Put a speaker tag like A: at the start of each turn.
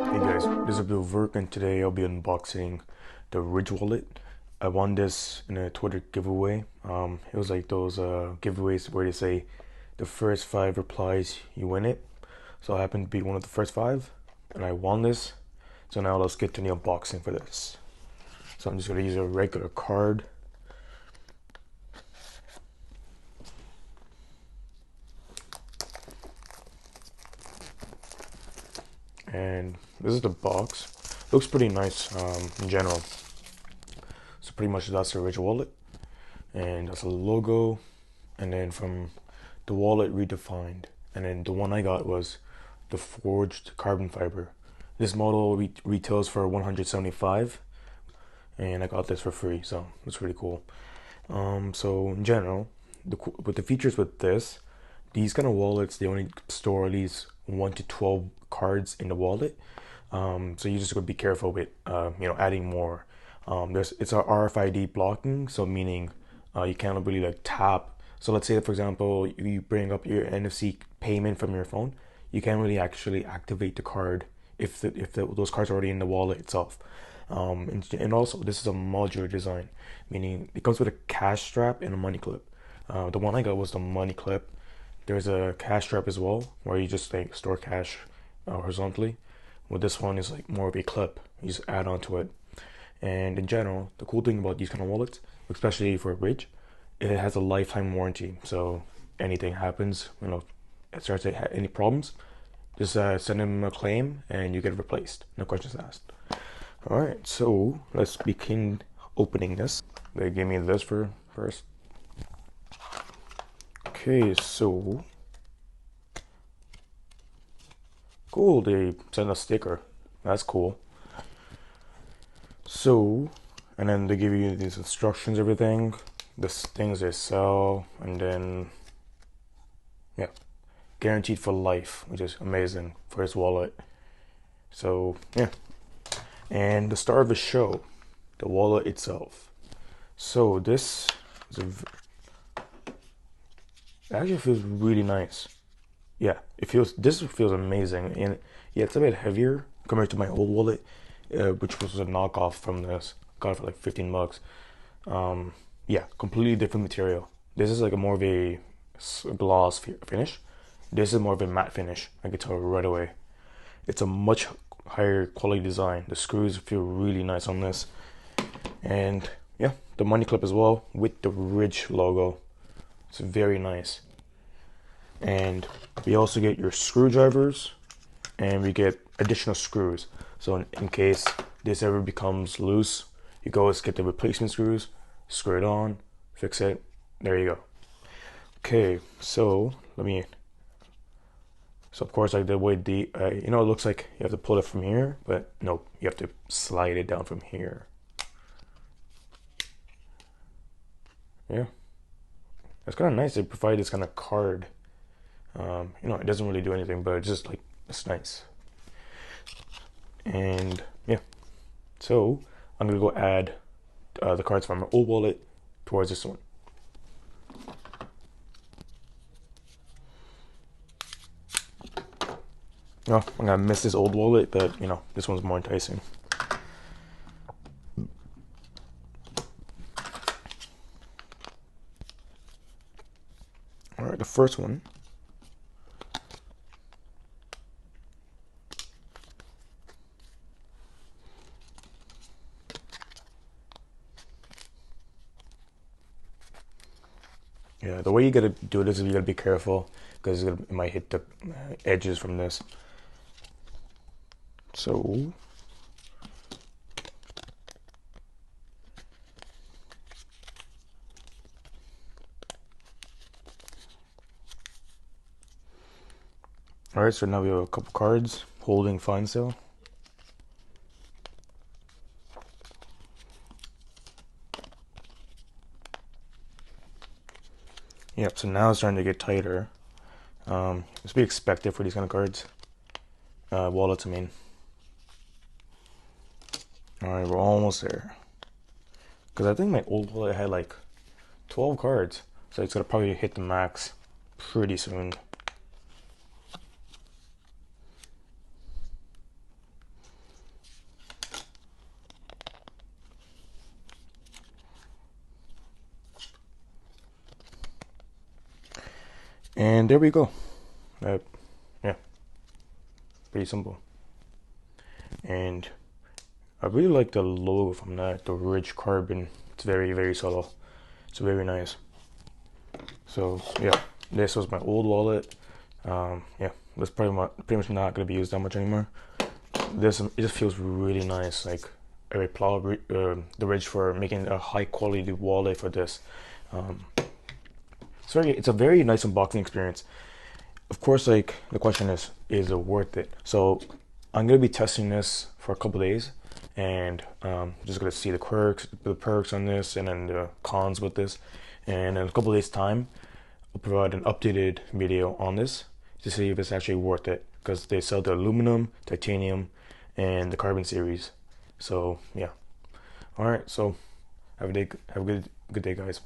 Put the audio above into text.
A: Hey guys, this is Abdul Verk and today I'll be unboxing the Ridge wallet. I won this in a Twitter giveaway. It was like those giveaways where they say the first 5 replies you win it. So I happened to be one of the first 5 and I won this. So now let's get to the unboxing for this. So I'm just gonna use a regular card. And this is the box. Looks pretty nice in general. So pretty much that's the Ridge wallet. And that's a logo, and then from the wallet redefined, and then the one I got was the forged carbon fiber. This model retails for 175, and I got this for free, so it's pretty cool. So in general, with the features with this, these kind of wallets they only store these 1 to 12 cards in the wallet. So you just gotta be careful with adding more. It's a RFID blocking, so meaning you can't really like tap. So let's say that, for example, you bring up your NFC payment from your phone, you can't really actually activate the card if those cards are already in the wallet itself. And also this is a modular design, meaning it comes with a cash strap and a money clip. The one I got was the money clip. There's a cash strap as well, where you just like store cash horizontally. With this one is like more of a clip. You just add onto it. And in general, the cool thing about these kind of wallets, especially for Ridge, it has a lifetime warranty. So anything happens, it starts to any problems, just send them a claim and you get it replaced. No questions asked. All right, so let's begin opening this. They gave me this for first. Okay, so cool. They sent a sticker. That's cool. So, and then they give you these instructions, everything, the things they sell, and then yeah, guaranteed for life, which is amazing for his wallet. So yeah, and the star of the show, the wallet itself. So this is it actually feels really nice. Yeah, this feels amazing, and yeah, it's a bit heavier compared to my old wallet, which was a knockoff from this. Got it for like 15 bucks. Yeah, completely different material. This is like a more of a gloss finish. This is more of a matte finish. I can tell right away. It's a much higher quality design. The screws feel really nice on this, and yeah, the money clip as well with the Ridge logo. It's very nice. And we also get your screwdrivers, and we get additional screws. So in case this ever becomes loose, you go get the replacement screws, screw it on, fix it. There you go. Okay, so so of course, like the way it looks like you have to pull it from here, but no, you have to slide it down from here. Yeah, it's kind of nice. They provide this kind of card. It doesn't really do anything, but it's just like it's nice. And yeah, so I'm gonna go add the cards from my old wallet towards this one. Oh, I'm gonna miss this old wallet, but this one's more enticing. All right, the first one. Yeah, the way you gotta do this is you gotta be careful because it might hit the edges from this. So all right, so now we have a couple cards holding fine sale. Yep, so now it's starting to get tighter. It's to be expected for these kind of cards. Wallets, I mean. All right, we're almost there. Because I think my old wallet had like 12 cards, so it's gonna probably hit the max pretty soon. And there we go. Yeah, pretty simple. And I really like the logo from that, the rich carbon. It's very, very subtle. It's very nice. So yeah, this was my old wallet. Yeah, that's pretty much not gonna be used that much anymore. This it just feels really nice. Like I applaud the Ridge for making a high quality wallet for this. Um, so yeah, it's a very nice unboxing experience. Of course, like the question is it worth it? So I'm gonna be testing this for a couple days, and just gonna see the perks on this, and then the cons with this. And in a couple days' time, I'll provide an updated video on this to see if it's actually worth it, because they sell the aluminum, titanium, and the carbon series. So yeah. All right. So have a good day, guys.